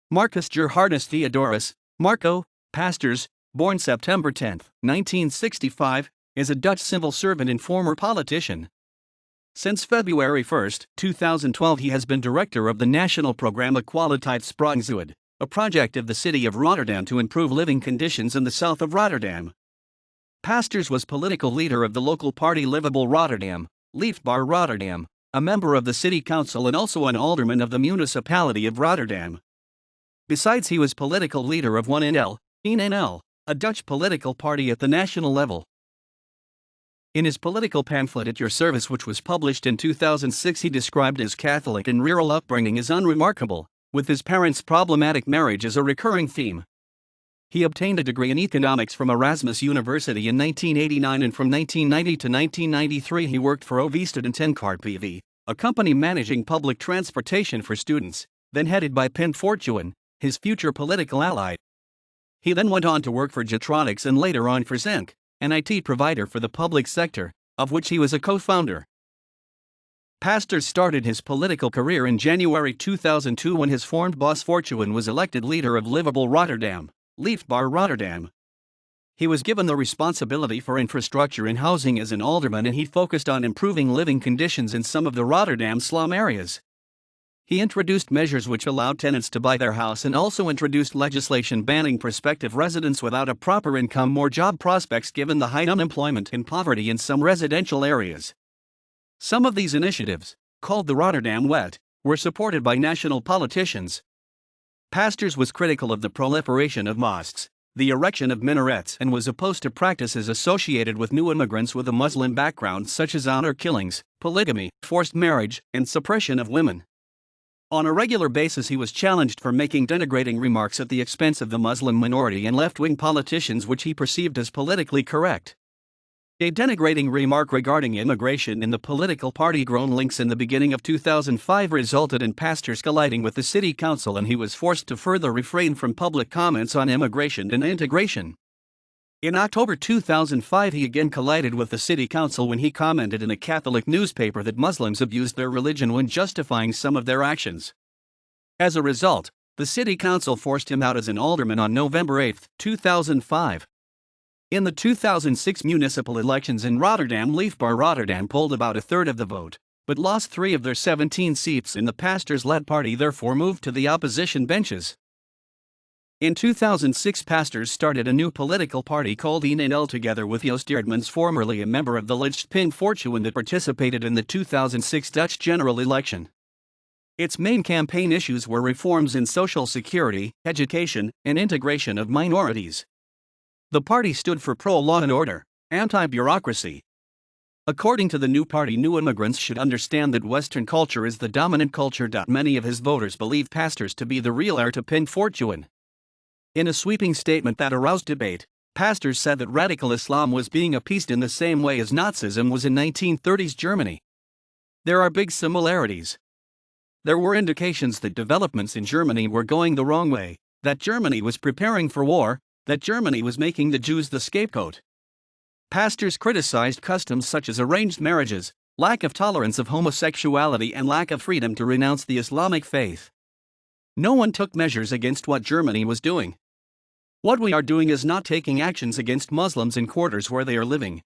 Marcus Gerhardus Theodorus, Marco, Pastors, born September 10, 1965, is a Dutch civil servant and former politician. Since February 1, 2012 he has been director of the National Programma Kwaliteitssprong Zuid, a project of the city of Rotterdam to improve living conditions in the south of Rotterdam. Pastors was political leader of the local party Livable Rotterdam, Leefbaar Rotterdam, a member of the city council and also an alderman of the municipality of Rotterdam. Besides, he was political leader of Een NL, Een NL, a Dutch political party at the national level. In his political pamphlet At Your Service, which was published in 2006, he described his Catholic and rural upbringing as unremarkable, with his parents' problematic marriage as a recurring theme. He obtained a degree in economics from Erasmus University in 1989, and from 1990 to 1993 he worked for Ovestad and Tenkart PV, a company managing public transportation for students, then headed by Pim Fortuyn, his future political ally. He then went on to work for Jetronics and later on for Zenk, an IT provider for the public sector, of which he was a co-founder. Pastors started his political career in January 2002 when his former boss Fortuyn was elected leader of Livable Rotterdam, Leefbaar Rotterdam. He was given the responsibility for infrastructure and housing as an alderman, and he focused on improving living conditions in some of the Rotterdam slum areas. He introduced measures which allowed tenants to buy their house and also introduced legislation banning prospective residents without a proper income or job prospects given the high unemployment and poverty in some residential areas. Some of these initiatives, called the Rotterdam Wet, were supported by national politicians. Pastors was critical of the proliferation of mosques, the erection of minarets, and was opposed to practices associated with new immigrants with a Muslim background such as honor killings, polygamy, forced marriage, and suppression of women. On a regular basis he was challenged for making denigrating remarks at the expense of the Muslim minority and left-wing politicians, which he perceived as politically correct. A denigrating remark regarding immigration in the political party Groen Links in the beginning of 2005 resulted in pastors colliding with the city council, and he was forced to further refrain from public comments on immigration and integration. In October 2005 he again collided with the city council when he commented in a Catholic newspaper that Muslims abused their religion when justifying some of their actions. As a result, the city council forced him out as an alderman on November 8, 2005. In the 2006 municipal elections in Rotterdam, Leefbaar Rotterdam polled about a third of the vote, but lost 3 of their 17 seats, and the pastors-led party therefore moved to the opposition benches. In 2006 pastors started a new political party called Een NL together with Joost Eerdmans, formerly a member of the alleged Pim Fortuyn, that participated in the 2006 Dutch general election. Its main campaign issues were reforms in social security, education, and integration of minorities. The party stood for pro-law and order, anti-bureaucracy. According to the new party, new immigrants should understand that Western culture is the dominant culture. Many of his voters believe pastors to be the real heir to Pim Fortuyn. In a sweeping statement that aroused debate, pastors said that radical Islam was being appeased in the same way as Nazism was in 1930s Germany. There are big similarities. There were indications that developments in Germany were going the wrong way, that Germany was preparing for war, that Germany was making the Jews the scapegoat. Pastors criticized customs such as arranged marriages, lack of tolerance of homosexuality, and lack of freedom to renounce the Islamic faith. No one took measures against what Germany was doing. What we are doing is not taking actions against Muslims in quarters where they are living,